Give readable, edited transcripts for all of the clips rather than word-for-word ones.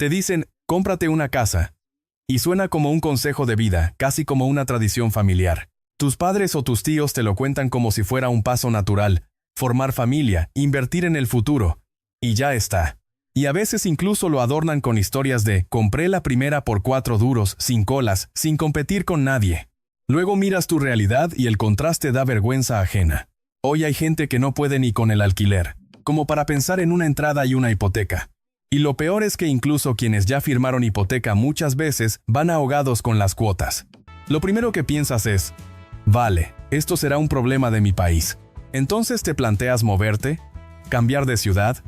Te dicen, cómprate una casa. Y suena como un consejo de vida, casi como una tradición familiar. Tus padres o tus tíos te lo cuentan como si fuera un paso natural. Formar familia, invertir en el futuro. Y ya está. Y a veces incluso lo adornan con historias de compré la primera por 4 duros, sin colas, sin competir con nadie. Luego miras tu realidad y el contraste da vergüenza ajena. Hoy hay gente que no puede ni con el alquiler, como para pensar en una entrada y una hipoteca. Y lo peor es que incluso quienes ya firmaron hipoteca muchas veces van ahogados con las cuotas. Lo primero que piensas es, vale, esto será un problema de mi país. Entonces te planteas moverte, cambiar de ciudad,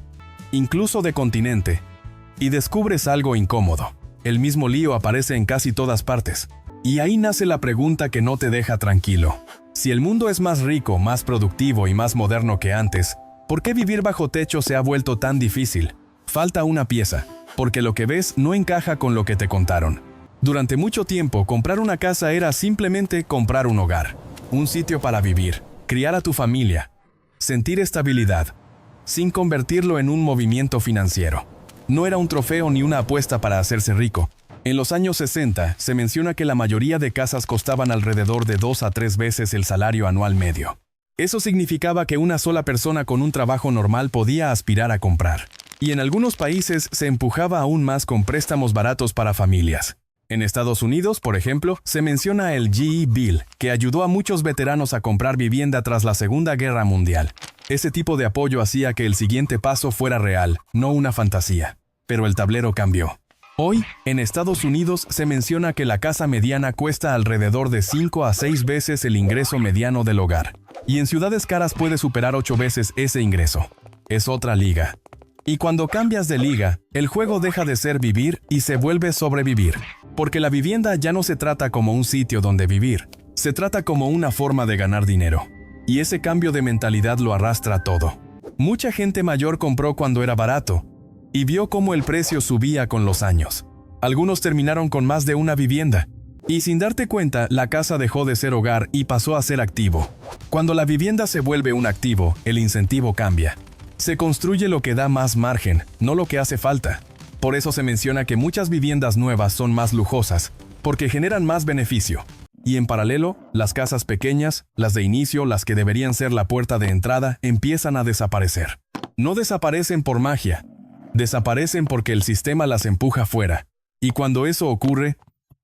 incluso de continente, y descubres algo incómodo. El mismo lío aparece en casi todas partes. Y ahí nace la pregunta que no te deja tranquilo. Si el mundo es más rico, más productivo y más moderno que antes, ¿por qué vivir bajo techo se ha vuelto tan difícil? Falta una pieza, porque lo que ves no encaja con lo que te contaron. Durante mucho tiempo, comprar una casa era simplemente comprar un hogar, un sitio para vivir, criar a tu familia, sentir estabilidad, sin convertirlo en un movimiento financiero. No era un trofeo ni una apuesta para hacerse rico. En los años 60 se menciona que la mayoría de casas costaban alrededor de 2 a 3 veces el salario anual medio. Eso significaba que una sola persona con un trabajo normal podía aspirar a comprar. Y en algunos países se empujaba aún más con préstamos baratos para familias. En Estados Unidos, por ejemplo, se menciona el GE Bill, que ayudó a muchos veteranos a comprar vivienda tras la Segunda Guerra Mundial. Ese tipo de apoyo hacía que el siguiente paso fuera real, no una fantasía. Pero el tablero cambió. Hoy, en Estados Unidos se menciona que la casa mediana cuesta alrededor de 5 a 6 veces el ingreso mediano del hogar. Y en ciudades caras puede superar 8 veces ese ingreso. Es otra liga. Y cuando cambias de liga, el juego deja de ser vivir y se vuelve sobrevivir. Porque la vivienda ya no se trata como un sitio donde vivir. Se trata como una forma de ganar dinero. Y ese cambio de mentalidad lo arrastra todo. Mucha gente mayor compró cuando era barato. Y vio cómo el precio subía con los años. Algunos terminaron con más de una vivienda. Y sin darte cuenta, la casa dejó de ser hogar y pasó a ser activo. Cuando la vivienda se vuelve un activo, el incentivo cambia. Se construye lo que da más margen, no lo que hace falta. Por eso se menciona que muchas viviendas nuevas son más lujosas, porque generan más beneficio. Y en paralelo, las casas pequeñas, las de inicio, las que deberían ser la puerta de entrada, empiezan a desaparecer. No desaparecen por magia. Desaparecen porque el sistema las empuja fuera. Y cuando eso ocurre,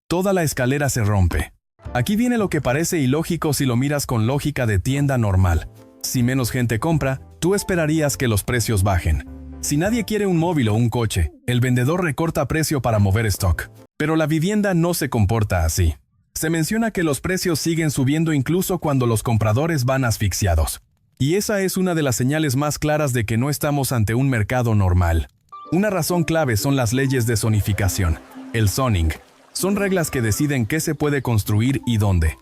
toda la escalera se rompe. Aquí viene lo que parece ilógico si lo miras con lógica de tienda normal. Si menos gente compra, tú esperarías que los precios bajen. Si nadie quiere un móvil o un coche, el vendedor recorta precio para mover stock. Pero la vivienda no se comporta así. Se menciona que los precios siguen subiendo incluso cuando los compradores van asfixiados. Y esa es una de las señales más claras de que no estamos ante un mercado normal. Una razón clave son las leyes de zonificación, el zoning. Son reglas que deciden qué se puede construir y dónde.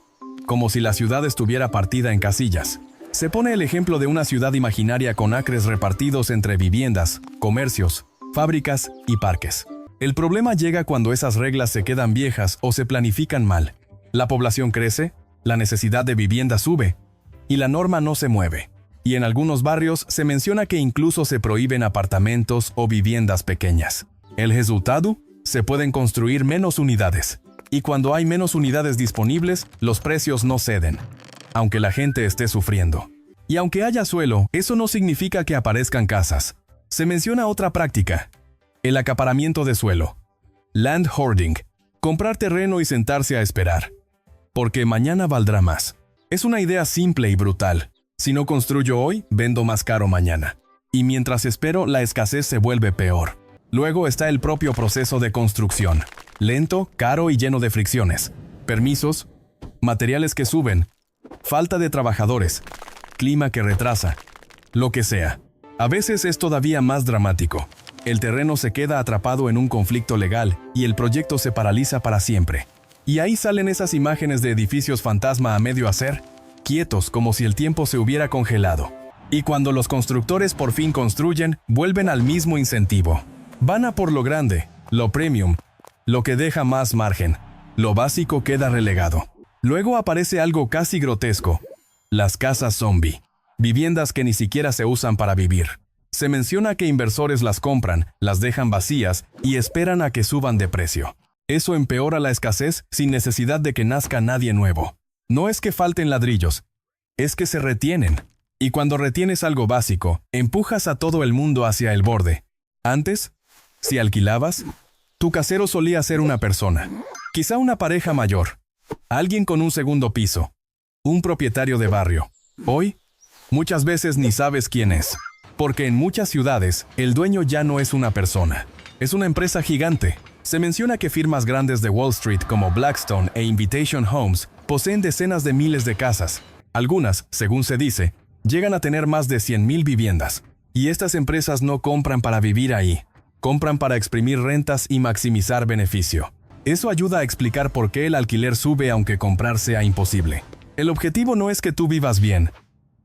Como si la ciudad estuviera partida en casillas. Se pone el ejemplo de una ciudad imaginaria con acres repartidos entre viviendas, comercios, fábricas y parques. El problema llega cuando esas reglas se quedan viejas o se planifican mal. La población crece, la necesidad de vivienda sube, y la norma no se mueve. Y en algunos barrios se menciona que incluso se prohíben apartamentos o viviendas pequeñas. El resultado, se pueden construir menos unidades. Y cuando hay menos unidades disponibles, los precios no ceden, aunque la gente esté sufriendo. Y aunque haya suelo, eso no significa que aparezcan casas. Se menciona otra práctica, el acaparamiento de suelo. Land hoarding, comprar terreno y sentarse a esperar. Porque mañana valdrá más. Es una idea simple y brutal. Si no construyo hoy, vendo más caro mañana. Y mientras espero, la escasez se vuelve peor. Luego está el propio proceso de construcción. Lento, caro y lleno de fricciones. Permisos, materiales que suben, falta de trabajadores, clima que retrasa, lo que sea. A veces es todavía más dramático. El terreno se queda atrapado en un conflicto legal y el proyecto se paraliza para siempre. Y ahí salen esas imágenes de edificios fantasma a medio hacer, quietos como si el tiempo se hubiera congelado. Y cuando los constructores por fin construyen, vuelven al mismo incentivo. Van a por lo grande, lo premium, lo que deja más margen. Lo básico queda relegado. Luego aparece algo casi grotesco. Las casas zombie. Viviendas que ni siquiera se usan para vivir. Se menciona que inversores las compran, las dejan vacías y esperan a que suban de precio. Eso empeora la escasez sin necesidad de que nazca nadie nuevo. No es que falten ladrillos, es que se retienen. Y cuando retienes algo básico, empujas a todo el mundo hacia el borde. Antes, si alquilabas, tu casero solía ser una persona, quizá una pareja mayor, alguien con un segundo piso, un propietario de barrio. Hoy, muchas veces ni sabes quién es, porque en muchas ciudades el dueño ya no es una persona, es una empresa gigante. Se menciona que firmas grandes de Wall Street como Blackstone e Invitation Homes poseen decenas de miles de casas. Algunas, según se dice, llegan a tener más de 100,000 viviendas. Y estas empresas no compran para vivir ahí, compran para exprimir rentas y maximizar beneficio. Eso ayuda a explicar por qué el alquiler sube aunque comprar sea imposible. El objetivo no es que tú vivas bien,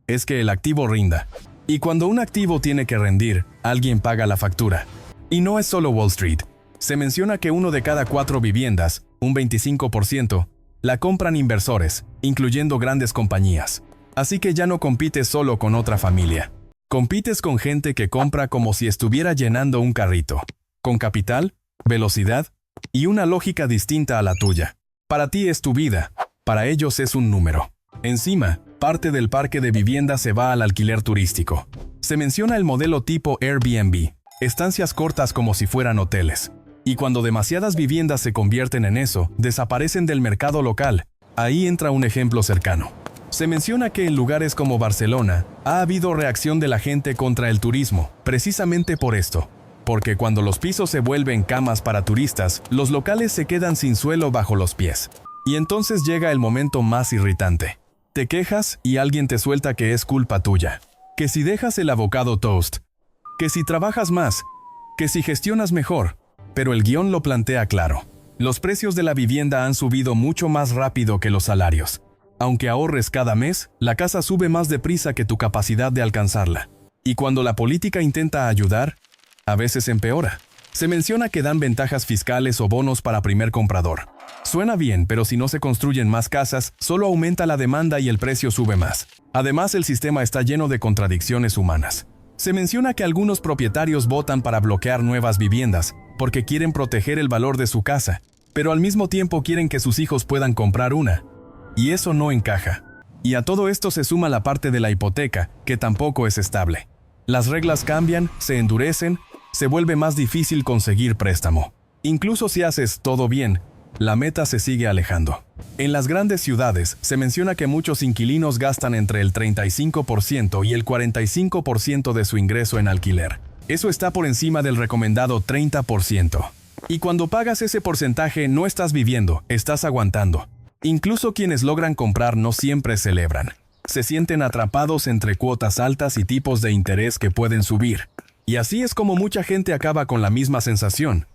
es que el activo rinda. Y cuando un activo tiene que rendir, alguien paga la factura. Y no es solo Wall Street. Se menciona que 1 de cada 4 viviendas, un 25%, la compran inversores, incluyendo grandes compañías. Así que ya no compites solo con otra familia. Compites con gente que compra como si estuviera llenando un carrito, con capital, velocidad y una lógica distinta a la tuya. Para ti es tu vida, para ellos es un número. Encima, parte del parque de viviendas se va al alquiler turístico. Se menciona el modelo tipo Airbnb, estancias cortas como si fueran hoteles. Y cuando demasiadas viviendas se convierten en eso, desaparecen del mercado local. Ahí entra un ejemplo cercano. Se menciona que en lugares como Barcelona ha habido reacción de la gente contra el turismo, precisamente por esto. Porque cuando los pisos se vuelven camas para turistas, los locales se quedan sin suelo bajo los pies. Y entonces llega el momento más irritante. Te quejas y alguien te suelta que es culpa tuya. Que si dejas el avocado toast. Que si trabajas más. Que si gestionas mejor. Pero el guión lo plantea claro. Los precios de la vivienda han subido mucho más rápido que los salarios. Aunque ahorres cada mes, la casa sube más deprisa que tu capacidad de alcanzarla. Y cuando la política intenta ayudar, a veces empeora. Se menciona que dan ventajas fiscales o bonos para primer comprador. Suena bien, pero si no se construyen más casas, solo aumenta la demanda y el precio sube más. Además, el sistema está lleno de contradicciones humanas. Se menciona que algunos propietarios votan para bloquear nuevas viviendas, porque quieren proteger el valor de su casa, pero al mismo tiempo quieren que sus hijos puedan comprar una. Y eso no encaja. Y a todo esto se suma la parte de la hipoteca, que tampoco es estable. Las reglas cambian, se endurecen, se vuelve más difícil conseguir préstamo. Incluso si haces todo bien, la meta se sigue alejando. En las grandes ciudades se menciona que muchos inquilinos gastan entre el 35% y el 45% de su ingreso en alquiler. Eso está por encima del recomendado 30%. Y cuando pagas ese porcentaje no estás viviendo, estás aguantando. Incluso quienes logran comprar no siempre celebran. Se sienten atrapados entre cuotas altas y tipos de interés que pueden subir. Y así es como mucha gente acaba con la misma sensación.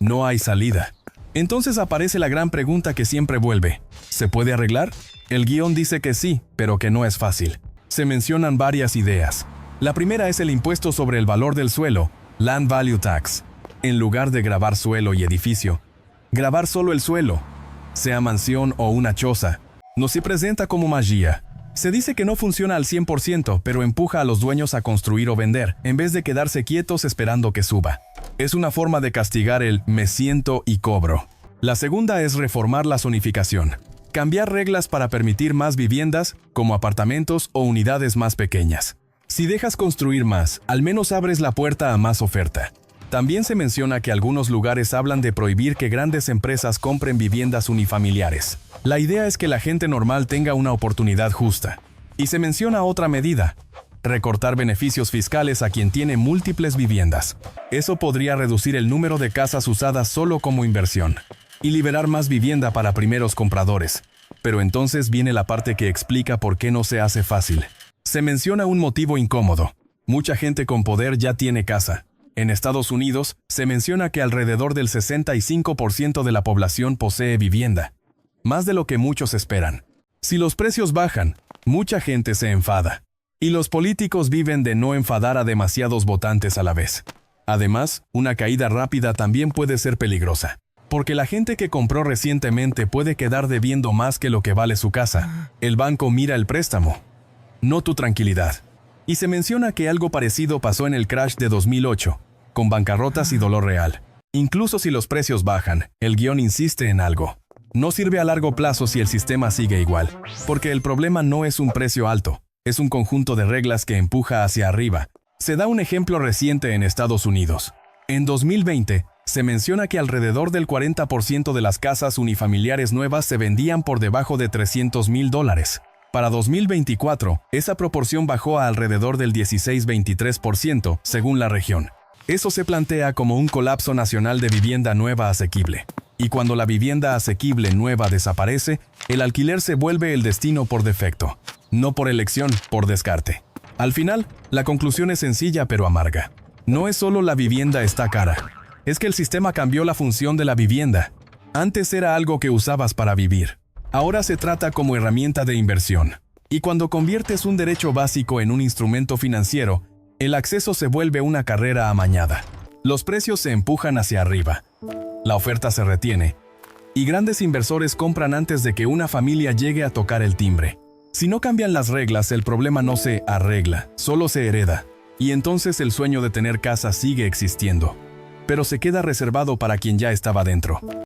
No hay salida. Entonces aparece la gran pregunta que siempre vuelve. ¿Se puede arreglar? El guión dice que sí, pero que no es fácil. Se mencionan varias ideas. La primera es el impuesto sobre el valor del suelo, Land Value Tax. En lugar de gravar suelo y edificio, gravar solo el suelo, sea mansión o una choza, no se presenta como magia. Se dice que no funciona al 100%, pero empuja a los dueños a construir o vender, en vez de quedarse quietos esperando que suba. Es una forma de castigar el me siento y cobro. La segunda es reformar la zonificación. Cambiar reglas para permitir más viviendas, como apartamentos o unidades más pequeñas. Si dejas construir más, al menos abres la puerta a más oferta. También se menciona que algunos lugares hablan de prohibir que grandes empresas compren viviendas unifamiliares. La idea es que la gente normal tenga una oportunidad justa. Y se menciona otra medida: recortar beneficios fiscales a quien tiene múltiples viviendas. Eso podría reducir el número de casas usadas solo como inversión y liberar más vivienda para primeros compradores. Pero entonces viene la parte que explica por qué no se hace fácil. Se menciona un motivo incómodo. Mucha gente con poder ya tiene casa. En Estados Unidos, se menciona que alrededor del 65% de la población posee vivienda, más de lo que muchos esperan. Si los precios bajan, mucha gente se enfada. Y los políticos viven de no enfadar a demasiados votantes a la vez. Además, una caída rápida también puede ser peligrosa, porque la gente que compró recientemente puede quedar debiendo más que lo que vale su casa. El banco mira el préstamo, no tu tranquilidad. Y se menciona que algo parecido pasó en el crash de 2008, con bancarrotas y dolor real. Incluso si los precios bajan, el guión insiste en algo. No sirve a largo plazo si el sistema sigue igual, porque el problema no es un precio alto, es un conjunto de reglas que empuja hacia arriba. Se da un ejemplo reciente en Estados Unidos. En 2020, se menciona que alrededor del 40% de las casas unifamiliares nuevas se vendían por debajo de $300,000. Para 2024, esa proporción bajó a alrededor del 16-23%, según la región. Eso se plantea como un colapso nacional de vivienda nueva asequible. Y cuando la vivienda asequible nueva desaparece, el alquiler se vuelve el destino por defecto. No por elección, por descarte. Al final, la conclusión es sencilla pero amarga. No es solo la vivienda está cara. Es que el sistema cambió la función de la vivienda. Antes era algo que usabas para vivir. Ahora se trata como herramienta de inversión. Y cuando conviertes un derecho básico en un instrumento financiero, el acceso se vuelve una carrera amañada. Los precios se empujan hacia arriba. La oferta se retiene. Y grandes inversores compran antes de que una familia llegue a tocar el timbre. Si no cambian las reglas, el problema no se arregla, solo se hereda. Y entonces el sueño de tener casa sigue existiendo. Pero se queda reservado para quien ya estaba dentro.